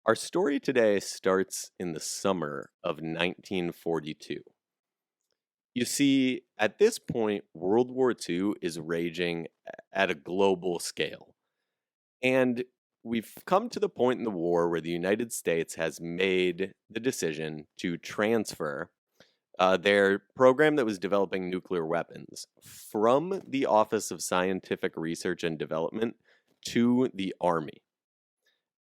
Our story today starts in the summer of 1942. You see, at this point, World War II is raging at a global scale. And we've come to the point in the war where the United States has made the decision to transfer their program that was developing nuclear weapons from the Office of Scientific Research and Development to the Army.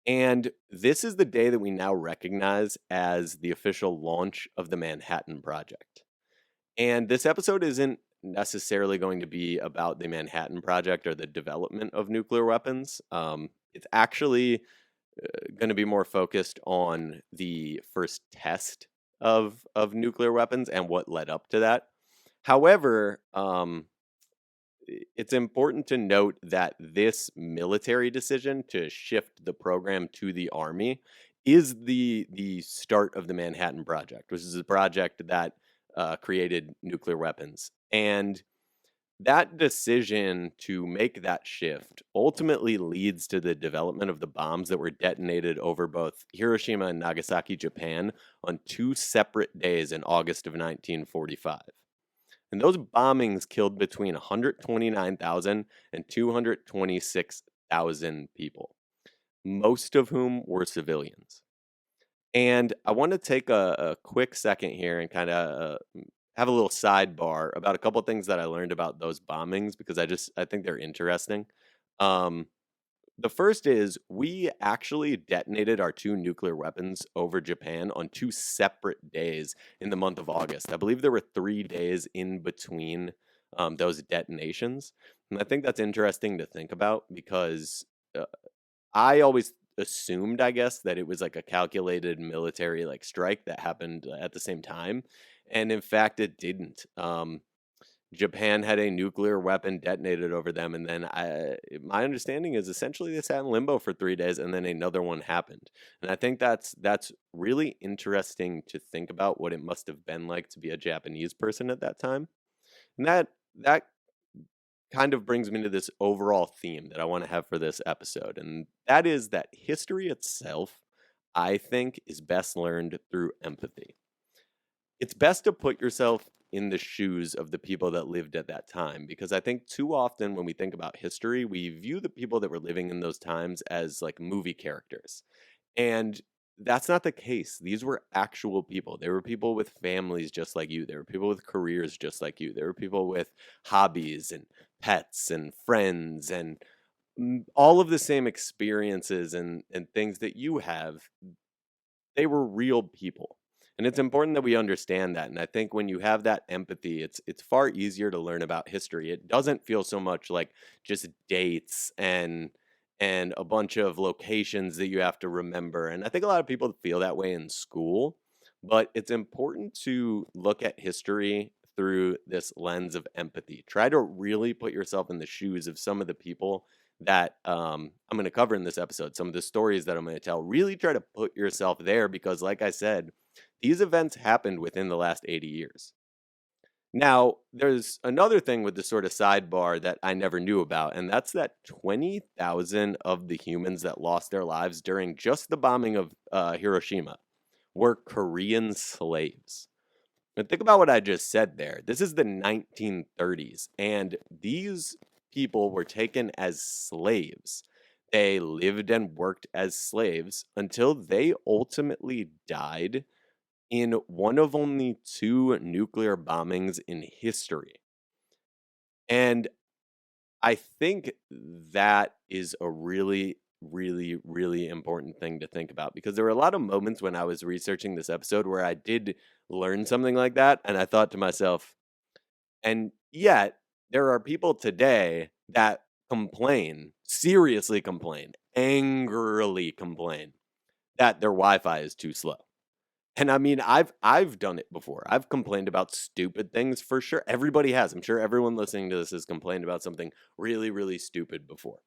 And this is the day that we now recognize as the official launch of the Manhattan Project. And this episode isn't necessarily going to be about the Manhattan Project or the development of nuclear weapons. It's actually going to be more focused on the first test of nuclear weapons and what led up to that. However, it's important to note that this military decision to shift the program to the Army is the start of the Manhattan Project, which is a project that created nuclear weapons. And that decision to make that shift ultimately leads to the development of the bombs that were detonated over both Hiroshima and Nagasaki, Japan, on two separate days in August of 1945. And those bombings killed between 129,000 and 226,000 people, most of whom were civilians. And I want to take a quick second here and kind of have a little sidebar about a couple of things that I learned about those bombings because I think they're interesting. Um, the first is we actually detonated our two nuclear weapons over Japan on two separate days in the month of August. I believe there were 3 days in between those detonations. And I think that's interesting to think about because uh, I always assumed, I guess, that it was like a calculated military like strike that happened at the same time. And in fact, it didn't. Japan had a nuclear weapon detonated over them, and then my understanding is essentially they sat in limbo for 3 days, and then another one happened. And I think that's really interesting to think about what it must have been like to be a Japanese person at that time. And that kind of brings me to this overall theme that I want to have for this episode, and that is that history itself, I think, is best learned through empathy. It's best to put yourself in the shoes of the people that lived at that time because I think too often when we think about history, we view the people that were living in those times as like movie characters. And that's not the case. These were actual people. They were people with families just like you. They were people with careers just like you. They were people with hobbies and pets and friends and all of the same experiences and things that you have. They were real people. And it's important that we understand that. And I think when you have that empathy, it's far easier to learn about history. It doesn't feel so much like just dates and a bunch of locations that you have to remember. And I think a lot of people feel that way in school, but it's important to look at history through this lens of empathy. Try to really put yourself in the shoes of some of the people that I'm going to cover in this episode, some of the stories that I'm going to tell. Really try to put yourself there because, like I said, these events happened within the last 80 years. Now, there's another thing with the sort of sidebar that I never knew about, and that's that 20,000 of the humans that lost their lives during just the bombing of Hiroshima were Korean slaves. And think about what I just said there. This is the 1930s, and these people were taken as slaves. They lived and worked as slaves until they ultimately died in one of only two nuclear bombings in history. And I think that is a really, really, really important thing to think about because there were a lot of moments when I was researching this episode where I did learn something like that. And I thought to myself, and yet there are people today that complain, seriously complain, angrily complain that their Wi-Fi is too slow. And I mean, I've done it before. I've complained about stupid things for sure. Everybody has. I'm sure everyone listening to this has complained about something really, really stupid before.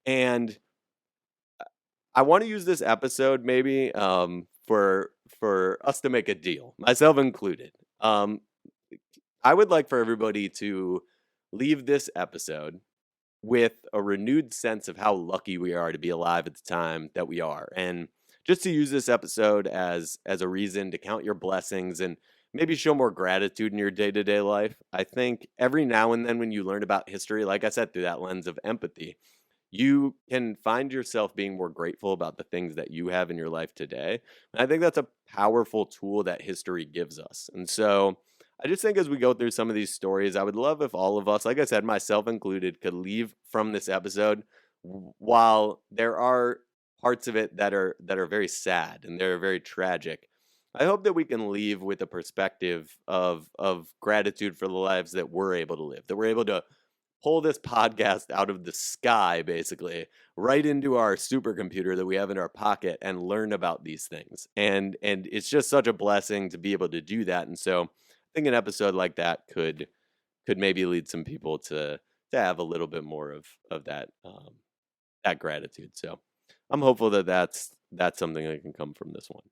And I want to use this episode maybe for us to make a deal, myself included. I would like for everybody to leave this episode with a renewed sense of how lucky we are to be alive at the time that we are, and just to use this episode as a reason to count your blessings and maybe show more gratitude in your day-to-day life. I think every now and then when you learn about history, like I said, through that lens of empathy, you can find yourself being more grateful about the things that you have in your life today. And I think that's a powerful tool that history gives us. And so I just think as we go through some of these stories, I would love if all of us, like I said, myself included, could leave from this episode while there are parts of it that are very sad and they're very tragic. I hope that we can leave with a perspective of gratitude for the lives that we're able to live, that we're able to pull this podcast out of the sky, basically, right into our supercomputer that we have in our pocket and learn about these things. And it's just such a blessing to be able to do that. And so I think an episode like that could maybe lead some people to have a little bit more of that that gratitude. So I'm hopeful that that's something that can come from this one.